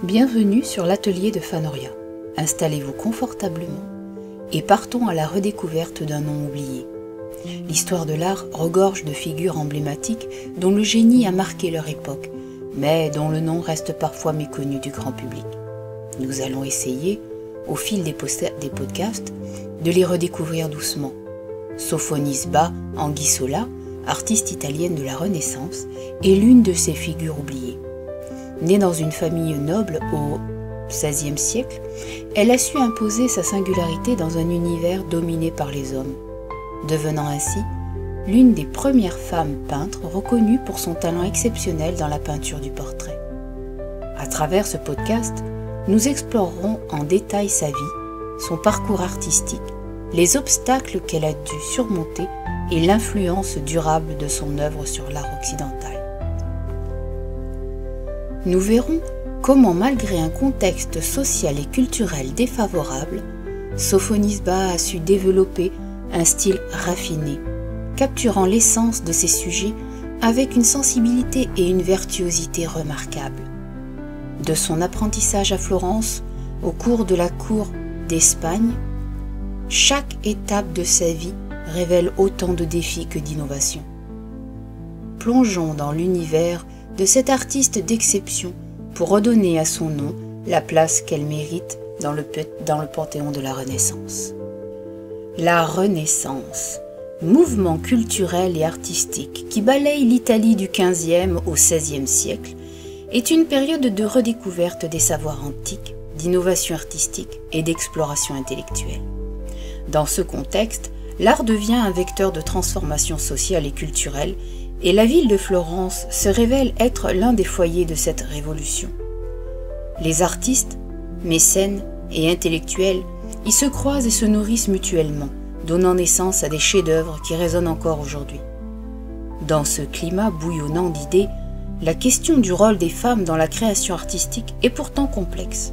Bienvenue sur l'atelier de Fanoria. Installez-vous confortablement et partons à la redécouverte d'un nom oublié. L'histoire de l'art regorge de figures emblématiques dont le génie a marqué leur époque, mais dont le nom reste parfois méconnu du grand public. Nous allons essayer, au fil des podcasts, de les redécouvrir doucement. Sophonisba Anguissola, artiste italienne de la Renaissance, est l'une de ces figures oubliées. Née dans une famille noble au XVIe siècle, elle a su imposer sa singularité dans un univers dominé par les hommes, devenant ainsi l'une des premières femmes peintres reconnues pour son talent exceptionnel dans la peinture du portrait. À travers ce podcast, nous explorerons en détail sa vie, son parcours artistique, les obstacles qu'elle a dû surmonter et l'influence durable de son œuvre sur l'art occidental. Nous verrons comment, malgré un contexte social et culturel défavorable, Sophonisba a su développer un style raffiné, capturant l'essence de ses sujets avec une sensibilité et une virtuosité remarquables. De son apprentissage à Florence, au cours de la cour d'Espagne, chaque étape de sa vie révèle autant de défis que d'innovations. Plongeons dans l'univers de cette artiste d'exception pour redonner à son nom la place qu'elle mérite dans le panthéon de la Renaissance. La Renaissance, mouvement culturel et artistique qui balaye l'Italie du XVe au XVIe siècle, est une période de redécouverte des savoirs antiques, d'innovation artistique et d'exploration intellectuelle. Dans ce contexte, l'art devient un vecteur de transformation sociale et culturelle, et la ville de Florence se révèle être l'un des foyers de cette révolution. Les artistes, mécènes et intellectuels y se croisent et se nourrissent mutuellement, donnant naissance à des chefs-d'œuvre qui résonnent encore aujourd'hui. Dans ce climat bouillonnant d'idées, la question du rôle des femmes dans la création artistique est pourtant complexe.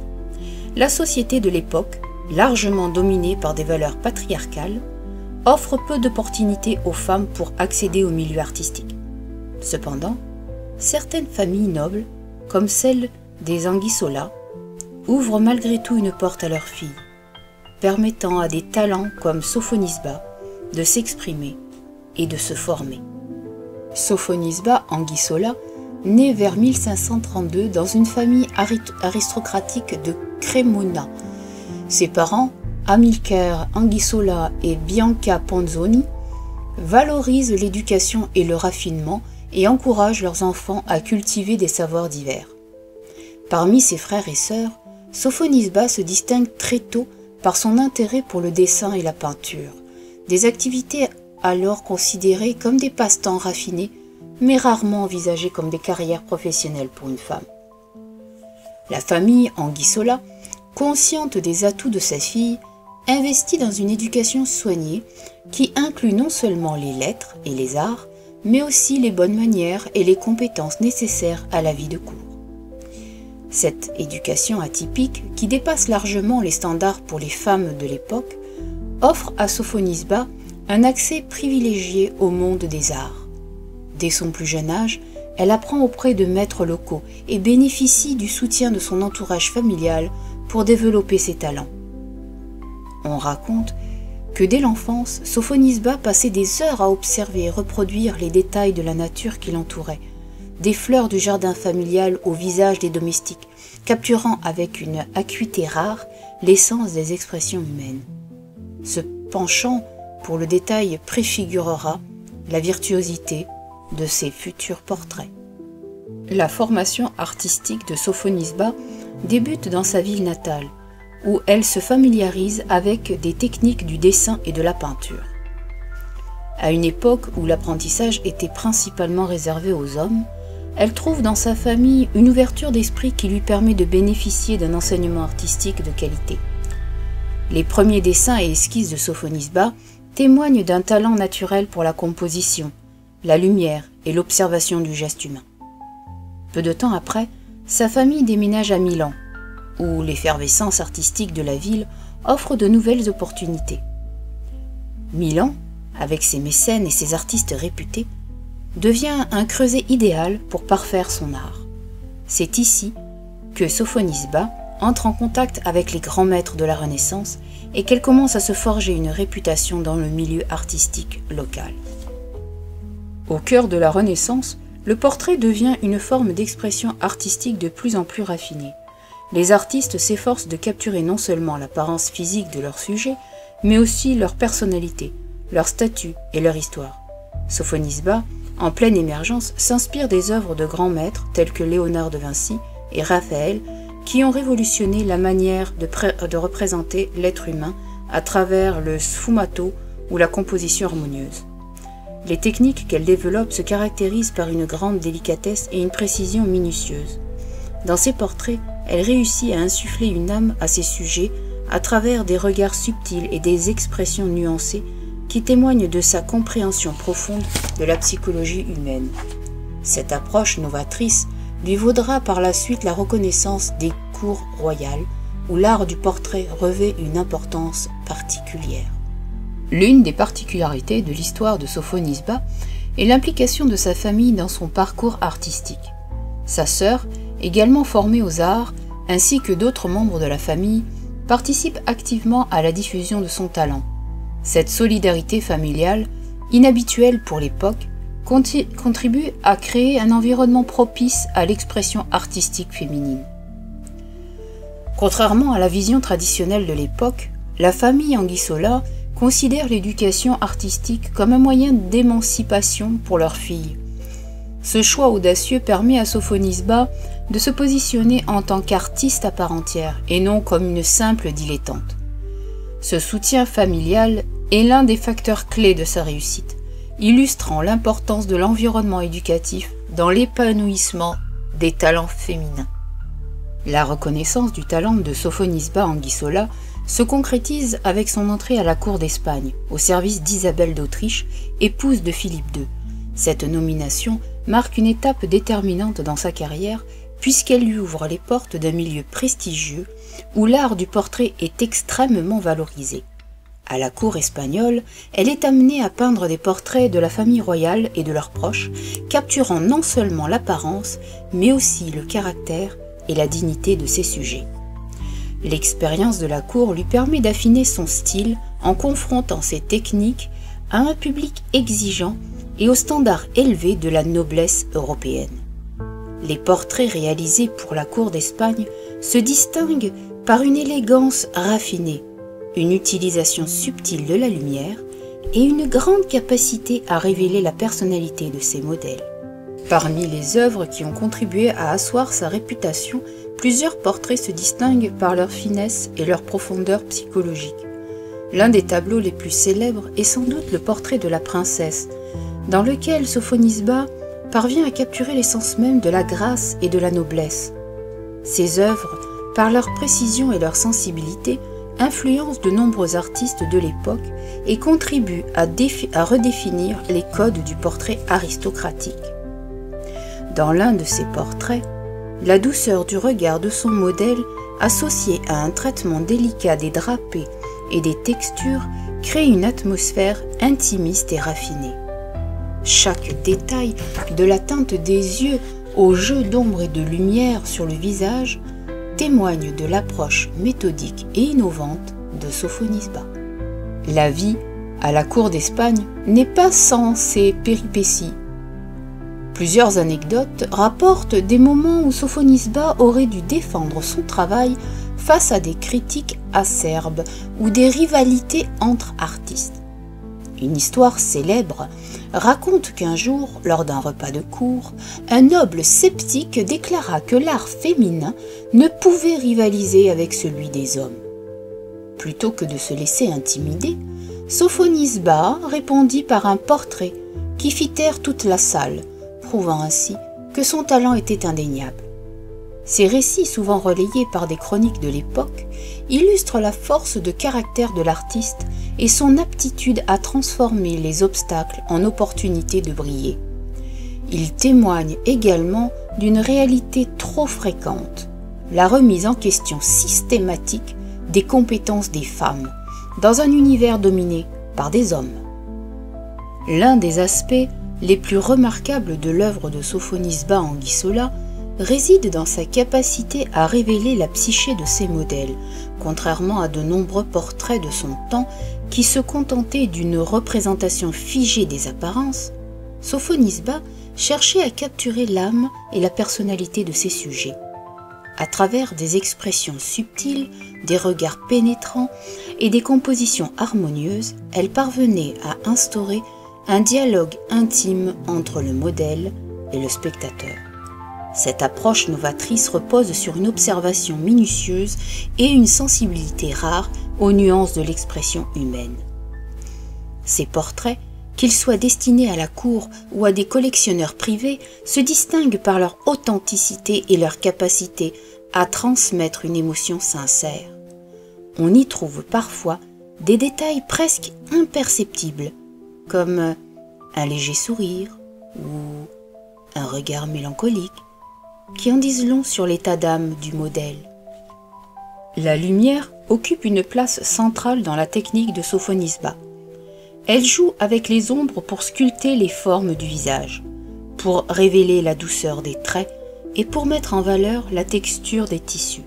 La société de l'époque, largement dominée par des valeurs patriarcales, offre peu d'opportunités aux femmes pour accéder au milieu artistique. Cependant, certaines familles nobles, comme celle des Anguissola, ouvrent malgré tout une porte à leurs filles, permettant à des talents comme Sophonisba de s'exprimer et de se former. Sophonisba Anguissola naît vers 1532 dans une famille aristocratique de Cremona. Ses parents, Amilcare Anguissola et Bianca Ponzoni, valorisent l'éducation et le raffinement et encouragent leurs enfants à cultiver des savoirs divers. Parmi ses frères et sœurs, Sophonisba se distingue très tôt par son intérêt pour le dessin et la peinture, des activités alors considérées comme des passe-temps raffinés, mais rarement envisagées comme des carrières professionnelles pour une femme. La famille Anguissola, consciente des atouts de sa fille, investit dans une éducation soignée qui inclut non seulement les lettres et les arts, mais aussi les bonnes manières et les compétences nécessaires à la vie de cour. Cette éducation atypique, qui dépasse largement les standards pour les femmes de l'époque, offre à Sophonisba un accès privilégié au monde des arts. Dès son plus jeune âge, elle apprend auprès de maîtres locaux et bénéficie du soutien de son entourage familial pour développer ses talents. On raconte que dès l'enfance, Sophonisba passait des heures à observer et reproduire les détails de la nature qui l'entourait, des fleurs du jardin familial au visage des domestiques, capturant avec une acuité rare l'essence des expressions humaines. Ce penchant pour le détail préfigurera la virtuosité de ses futurs portraits. La formation artistique de Sophonisba débute dans sa ville natale, où elle se familiarise avec des techniques du dessin et de la peinture. À une époque où l'apprentissage était principalement réservé aux hommes, elle trouve dans sa famille une ouverture d'esprit qui lui permet de bénéficier d'un enseignement artistique de qualité. Les premiers dessins et esquisses de Sophonisba témoignent d'un talent naturel pour la composition, la lumière et l'observation du geste humain. Peu de temps après, sa famille déménage à Milan, où l'effervescence artistique de la ville offre de nouvelles opportunités. Milan, avec ses mécènes et ses artistes réputés, devient un creuset idéal pour parfaire son art. C'est ici que Sophonisba entre en contact avec les grands maîtres de la Renaissance et qu'elle commence à se forger une réputation dans le milieu artistique local. Au cœur de la Renaissance, le portrait devient une forme d'expression artistique de plus en plus raffinée. Les artistes s'efforcent de capturer non seulement l'apparence physique de leur sujet, mais aussi leur personnalité, leur statut et leur histoire. Sophonisba, en pleine émergence, s'inspire des œuvres de grands maîtres tels que Léonard de Vinci et Raphaël, qui ont révolutionné la manière de représenter l'être humain à travers le sfumato ou la composition harmonieuse. Les techniques qu'elle développe se caractérisent par une grande délicatesse et une précision minutieuse. Dans ses portraits, elle réussit à insuffler une âme à ses sujets à travers des regards subtils et des expressions nuancées qui témoignent de sa compréhension profonde de la psychologie humaine. Cette approche novatrice lui vaudra par la suite la reconnaissance des cours royales, où l'art du portrait revêt une importance particulière. L'une des particularités de l'histoire de Sophonisba est l'implication de sa famille dans son parcours artistique. Sa sœur, également formée aux arts, ainsi que d'autres membres de la famille, participent activement à la diffusion de son talent. Cette solidarité familiale, inhabituelle pour l'époque, contribue à créer un environnement propice à l'expression artistique féminine. Contrairement à la vision traditionnelle de l'époque, la famille Anguissola considère l'éducation artistique comme un moyen d'émancipation pour leur fille. Ce choix audacieux permet à Sophonisba de se positionner en tant qu'artiste à part entière et non comme une simple dilettante. Ce soutien familial est l'un des facteurs clés de sa réussite, illustrant l'importance de l'environnement éducatif dans l'épanouissement des talents féminins. La reconnaissance du talent de Sophonisba Anguissola se concrétise avec son entrée à la cour d'Espagne, au service d'Isabelle d'Autriche, épouse de Philippe II. Cette nomination marque une étape déterminante dans sa carrière puisqu'elle lui ouvre les portes d'un milieu prestigieux où l'art du portrait est extrêmement valorisé. À la cour espagnole, elle est amenée à peindre des portraits de la famille royale et de leurs proches, capturant non seulement l'apparence, mais aussi le caractère et la dignité de ses sujets. L'expérience de la cour lui permet d'affiner son style en confrontant ses techniques à un public exigeant et aux standards élevés de la noblesse européenne. Les portraits réalisés pour la cour d'Espagne se distinguent par une élégance raffinée, une utilisation subtile de la lumière et une grande capacité à révéler la personnalité de ses modèles. Parmi les œuvres qui ont contribué à asseoir sa réputation, plusieurs portraits se distinguent par leur finesse et leur profondeur psychologique. L'un des tableaux les plus célèbres est sans doute le portrait de la princesse, dans lequel Sophonisba parvient à capturer l'essence même de la grâce et de la noblesse. Ces œuvres, par leur précision et leur sensibilité, influencent de nombreux artistes de l'époque et contribuent à redéfinir les codes du portrait aristocratique. Dans l'un de ces portraits, la douceur du regard de son modèle, associée à un traitement délicat des drapés et des textures, crée une atmosphère intimiste et raffinée. Chaque détail, de la teinte des yeux au jeu d'ombre et de lumière sur le visage, témoigne de l'approche méthodique et innovante de Sophonisba. La vie à la cour d'Espagne n'est pas sans ses péripéties. Plusieurs anecdotes rapportent des moments où Sophonisba aurait dû défendre son travail face à des critiques acerbes ou des rivalités entre artistes. Une histoire célèbre raconte qu'un jour, lors d'un repas de cour, un noble sceptique déclara que l'art féminin ne pouvait rivaliser avec celui des hommes. Plutôt que de se laisser intimider, Sophonisba répondit par un portrait qui fit taire toute la salle, prouvant ainsi que son talent était indéniable. Ces récits, souvent relayés par des chroniques de l'époque, illustrent la force de caractère de l'artiste et son aptitude à transformer les obstacles en opportunités de briller. Ils témoignent également d'une réalité trop fréquente, la remise en question systématique des compétences des femmes dans un univers dominé par des hommes. L'un des aspects les plus remarquables de l'œuvre de Sophonisba Anguissola réside dans sa capacité à révéler la psyché de ses modèles, contrairement à de nombreux portraits de son temps qui se contentaient d'une représentation figée des apparences. Sophonisba cherchait à capturer l'âme et la personnalité de ses sujets. À travers des expressions subtiles, des regards pénétrants et des compositions harmonieuses, elle parvenait à instaurer un dialogue intime entre le modèle et le spectateur. Cette approche novatrice repose sur une observation minutieuse et une sensibilité rare aux nuances de l'expression humaine. Ces portraits, qu'ils soient destinés à la cour ou à des collectionneurs privés, se distinguent par leur authenticité et leur capacité à transmettre une émotion sincère. On y trouve parfois des détails presque imperceptibles, comme un léger sourire ou un regard mélancolique, qui en disent long sur l'état d'âme du modèle. La lumière occupe une place centrale dans la technique de Sophonisba. Elle joue avec les ombres pour sculpter les formes du visage, pour révéler la douceur des traits et pour mettre en valeur la texture des tissus.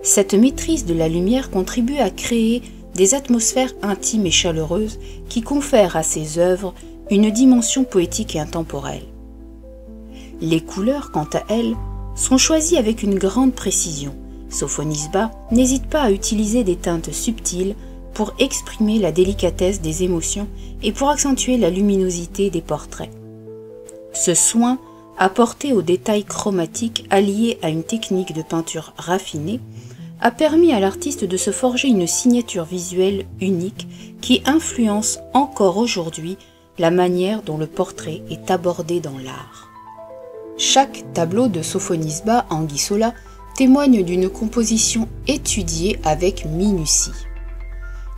Cette maîtrise de la lumière contribue à créer des atmosphères intimes et chaleureuses qui confèrent à ses œuvres une dimension poétique et intemporelle. Les couleurs, quant à elles, sont choisies avec une grande précision. Sophonisba n'hésite pas à utiliser des teintes subtiles pour exprimer la délicatesse des émotions et pour accentuer la luminosité des portraits. Ce soin, apporté aux détails chromatiques alliés à une technique de peinture raffinée, a permis à l'artiste de se forger une signature visuelle unique qui influence encore aujourd'hui la manière dont le portrait est abordé dans l'art. Chaque tableau de Sophonisba Anguissola témoigne d'une composition étudiée avec minutie.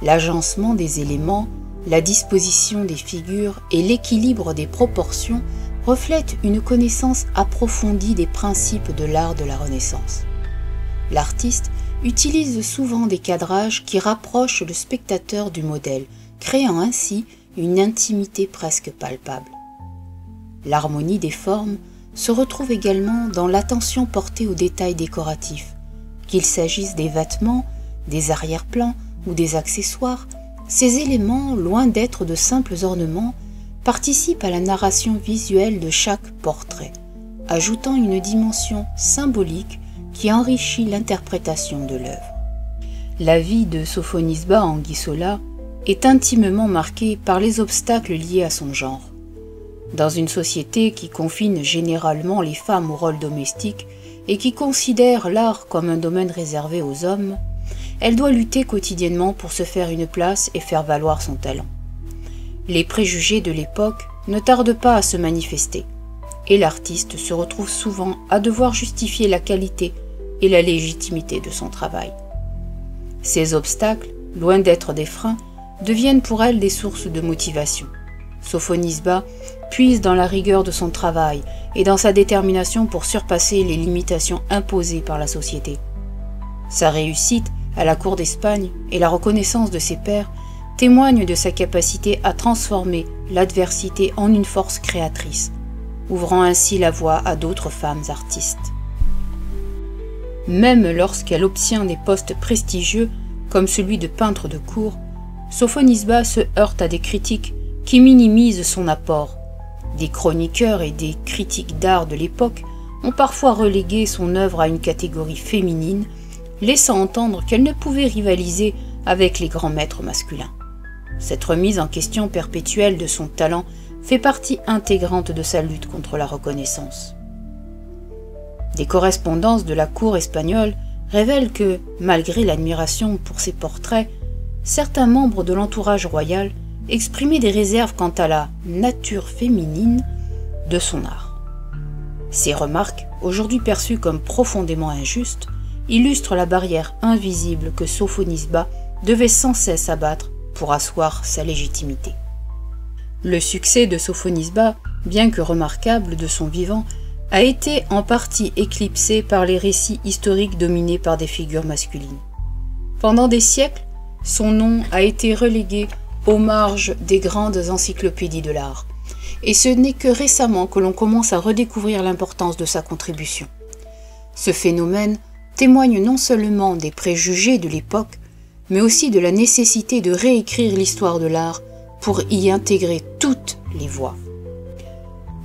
L'agencement des éléments, la disposition des figures et l'équilibre des proportions reflètent une connaissance approfondie des principes de l'art de la Renaissance. L'artiste utilise souvent des cadrages qui rapprochent le spectateur du modèle, créant ainsi une intimité presque palpable. L'harmonie des formes se retrouve également dans l'attention portée aux détails décoratifs. Qu'il s'agisse des vêtements, des arrière-plans ou des accessoires, ces éléments, loin d'être de simples ornements, participent à la narration visuelle de chaque portrait, ajoutant une dimension symbolique qui enrichit l'interprétation de l'œuvre. La vie de Sophonisba Anguissola est intimement marquée par les obstacles liés à son genre. Dans une société qui confine généralement les femmes au rôle domestique et qui considère l'art comme un domaine réservé aux hommes, elle doit lutter quotidiennement pour se faire une place et faire valoir son talent. Les préjugés de l'époque ne tardent pas à se manifester, et l'artiste se retrouve souvent à devoir justifier la qualité et la légitimité de son travail. Ces obstacles, loin d'être des freins, deviennent pour elle des sources de motivation. Sophonisba puise dans la rigueur de son travail et dans sa détermination pour surpasser les limitations imposées par la société. Sa réussite à la cour d'Espagne et la reconnaissance de ses pairs témoignent de sa capacité à transformer l'adversité en une force créatrice, ouvrant ainsi la voie à d'autres femmes artistes. Même lorsqu'elle obtient des postes prestigieux, comme celui de peintre de cour, Sophonisba se heurte à des critiques qui minimisent son apport. Des chroniqueurs et des critiques d'art de l'époque ont parfois relégué son œuvre à une catégorie féminine, laissant entendre qu'elle ne pouvait rivaliser avec les grands maîtres masculins. Cette remise en question perpétuelle de son talent fait partie intégrante de sa lutte contre la reconnaissance. Des correspondances de la cour espagnole révèlent que, malgré l'admiration pour ses portraits, certains membres de l'entourage royal exprimaient des réserves quant à la nature féminine de son art. Ces remarques, aujourd'hui perçues comme profondément injustes, illustrent la barrière invisible que Sophonisba devait sans cesse abattre pour asseoir sa légitimité. Le succès de Sophonisba, bien que remarquable de son vivant, a été en partie éclipsé par les récits historiques dominés par des figures masculines. Pendant des siècles, son nom a été relégué aux marges des grandes encyclopédies de l'art, et ce n'est que récemment que l'on commence à redécouvrir l'importance de sa contribution. Ce phénomène témoigne non seulement des préjugés de l'époque, mais aussi de la nécessité de réécrire l'histoire de l'art pour y intégrer toutes les voix.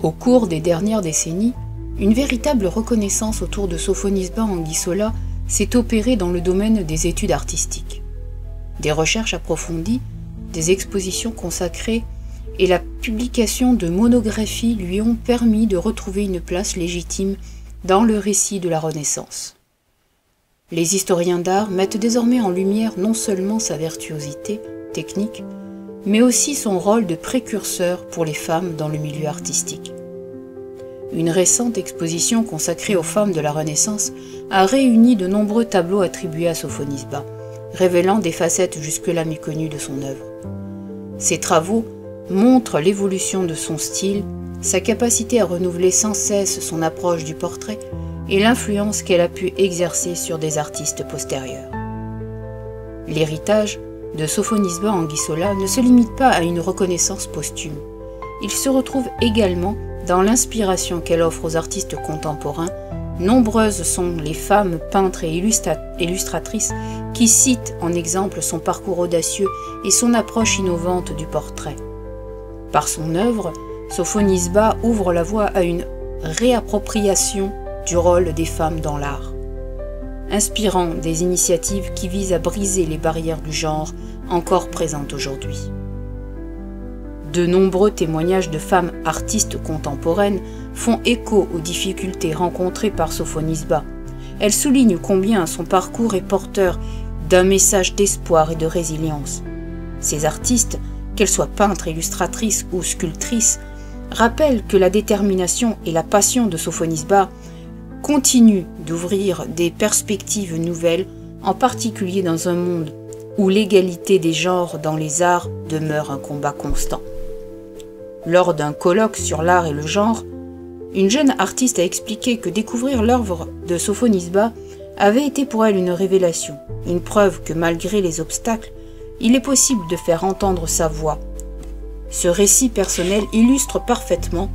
Au cours des dernières décennies, une véritable reconnaissance autour de Sofonisba Anguissola s'est opérée dans le domaine des études artistiques. Des recherches approfondies, des expositions consacrées et la publication de monographies lui ont permis de retrouver une place légitime dans le récit de la Renaissance. Les historiens d'art mettent désormais en lumière non seulement sa virtuosité technique, mais aussi son rôle de précurseur pour les femmes dans le milieu artistique. Une récente exposition consacrée aux femmes de la Renaissance a réuni de nombreux tableaux attribués à Sofonisba, révélant des facettes jusque-là méconnues de son œuvre. Ces travaux montrent l'évolution de son style, sa capacité à renouveler sans cesse son approche du portrait et l'influence qu'elle a pu exercer sur des artistes postérieurs. L'héritage de Sofonisba Anguissola ne se limite pas à une reconnaissance posthume. Il se retrouve également dans l'inspiration qu'elle offre aux artistes contemporains. Nombreuses sont les femmes peintres et illustratrices qui citent en exemple son parcours audacieux et son approche innovante du portrait. Par son œuvre, Sofonisba ouvre la voie à une réappropriation du rôle des femmes dans l'art, inspirant des initiatives qui visent à briser les barrières du genre encore présentes aujourd'hui. De nombreux témoignages de femmes artistes contemporaines font écho aux difficultés rencontrées par Sofonisba. Elle souligne combien son parcours est porteur d'un message d'espoir et de résilience. Ces artistes, qu'elles soient peintres, illustratrices ou sculptrices, rappellent que la détermination et la passion de Sofonisba continuent d'ouvrir des perspectives nouvelles, en particulier dans un monde où l'égalité des genres dans les arts demeure un combat constant. Lors d'un colloque sur l'art et le genre, une jeune artiste a expliqué que découvrir l'œuvre de Sofonisba avait été pour elle une révélation, une preuve que malgré les obstacles, il est possible de faire entendre sa voix. Ce récit personnel illustre parfaitement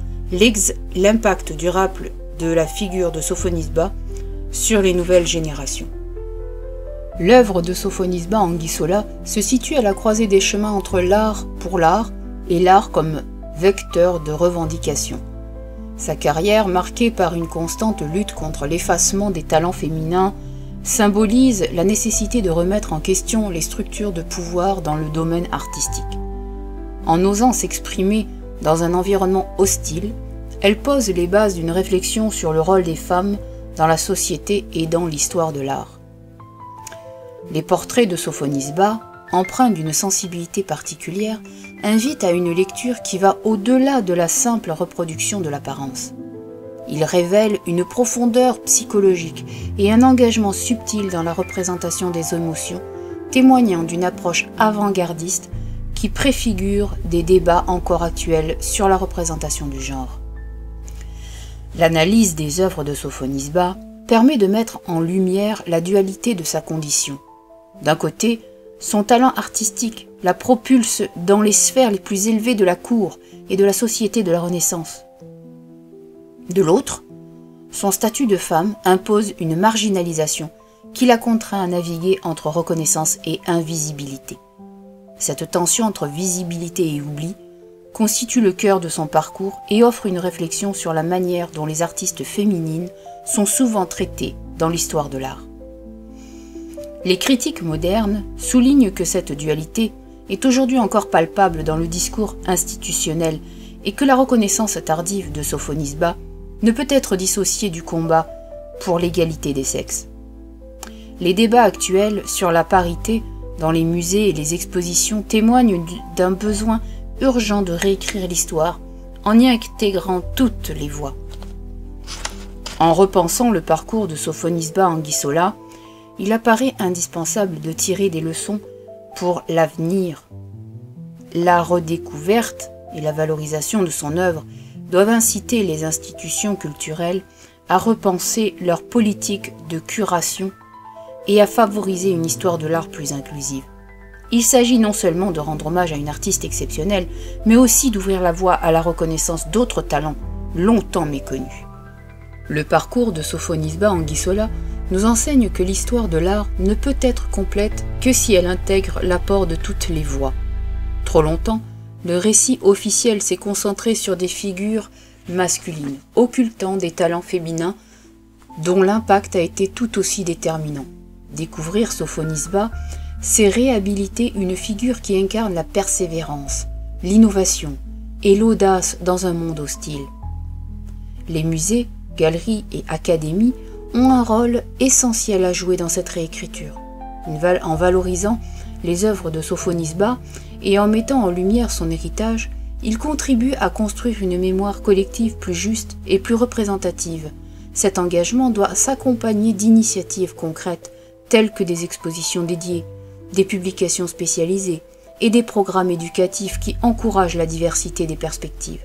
l'impact durable de la figure de Sofonisba sur les nouvelles générations. L'œuvre de Sofonisba Anguissola se situe à la croisée des chemins entre l'art pour l'art et l'art comme vecteur de revendication. Sa carrière, marquée par une constante lutte contre l'effacement des talents féminins, symbolise la nécessité de remettre en question les structures de pouvoir dans le domaine artistique. En osant s'exprimer dans un environnement hostile, elle pose les bases d'une réflexion sur le rôle des femmes dans la société et dans l'histoire de l'art. Les portraits de Sofonisba, empreints d'une sensibilité particulière, invitent à une lecture qui va au-delà de la simple reproduction de l'apparence. Ils révèlent une profondeur psychologique et un engagement subtil dans la représentation des émotions, témoignant d'une approche avant-gardiste qui préfigure des débats encore actuels sur la représentation du genre. L'analyse des œuvres de Sofonisba permet de mettre en lumière la dualité de sa condition. D'un côté, son talent artistique la propulse dans les sphères les plus élevées de la cour et de la société de la Renaissance. De l'autre, son statut de femme impose une marginalisation qui la contraint à naviguer entre reconnaissance et invisibilité. Cette tension entre visibilité et oubli constitue le cœur de son parcours et offre une réflexion sur la manière dont les artistes féminines sont souvent traitées dans l'histoire de l'art. Les critiques modernes soulignent que cette dualité est aujourd'hui encore palpable dans le discours institutionnel et que la reconnaissance tardive de Sofonisba ne peut être dissociée du combat pour l'égalité des sexes. Les débats actuels sur la parité dans les musées et les expositions témoignent d'un besoin urgent de réécrire l'histoire en y intégrant toutes les voix. En repensant le parcours de Sofonisba Anguissola, il apparaît indispensable de tirer des leçons pour l'avenir. La redécouverte et la valorisation de son œuvre doivent inciter les institutions culturelles à repenser leur politique de curation et à favoriser une histoire de l'art plus inclusive. Il s'agit non seulement de rendre hommage à une artiste exceptionnelle, mais aussi d'ouvrir la voie à la reconnaissance d'autres talents longtemps méconnus. Le parcours de Sofonisba Anguissola nous enseigne que l'histoire de l'art ne peut être complète que si elle intègre l'apport de toutes les voix. Trop longtemps, le récit officiel s'est concentré sur des figures masculines, occultant des talents féminins dont l'impact a été tout aussi déterminant. Découvrir Sofonisba, c'est réhabiliter une figure qui incarne la persévérance, l'innovation et l'audace dans un monde hostile. Les musées, galeries et académies ont un rôle essentiel à jouer dans cette réécriture. En valorisant les œuvres de Sofonisba et en mettant en lumière son héritage, il contribue à construire une mémoire collective plus juste et plus représentative. Cet engagement doit s'accompagner d'initiatives concrètes telles que des expositions dédiées, des publications spécialisées et des programmes éducatifs qui encouragent la diversité des perspectives.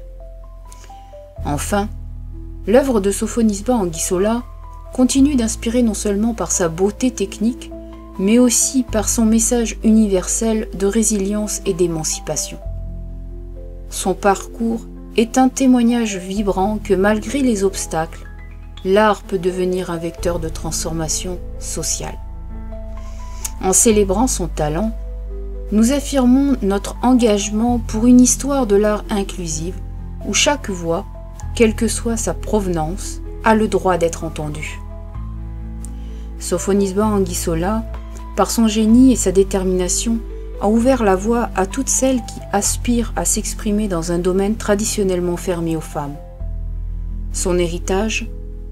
Enfin, l'œuvre de Sofonisba Anguissola continue d'inspirer non seulement par sa beauté technique, mais aussi par son message universel de résilience et d'émancipation. Son parcours est un témoignage vibrant que malgré les obstacles, l'art peut devenir un vecteur de transformation sociale. En célébrant son talent, nous affirmons notre engagement pour une histoire de l'art inclusive où chaque voix, quelle que soit sa provenance, a le droit d'être entendue. Sofonisba Anguissola, par son génie et sa détermination, a ouvert la voie à toutes celles qui aspirent à s'exprimer dans un domaine traditionnellement fermé aux femmes. Son héritage,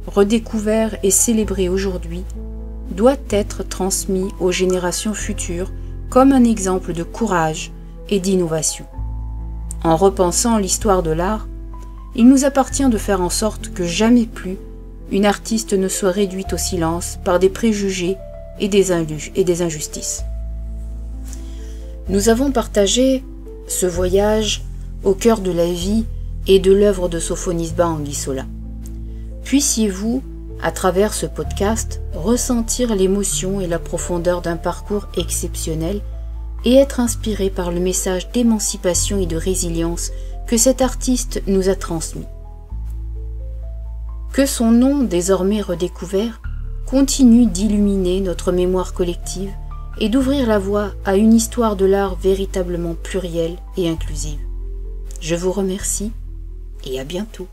redécouvert et célébré aujourd'hui, doit être transmis aux générations futures comme un exemple de courage et d'innovation. En repensant l'histoire de l'art, il nous appartient de faire en sorte que jamais plus une artiste ne soit réduite au silence par des préjugés et des injustices. Nous avons partagé ce voyage au cœur de la vie et de l'œuvre de Sofonisba Anguissola. Puissiez-vous, à travers ce podcast, ressentir l'émotion et la profondeur d'un parcours exceptionnel et être inspiré par le message d'émancipation et de résilience que cet artiste nous a transmis. Que son nom, désormais redécouvert, continue d'illuminer notre mémoire collective et d'ouvrir la voie à une histoire de l'art véritablement plurielle et inclusive. Je vous remercie et à bientôt.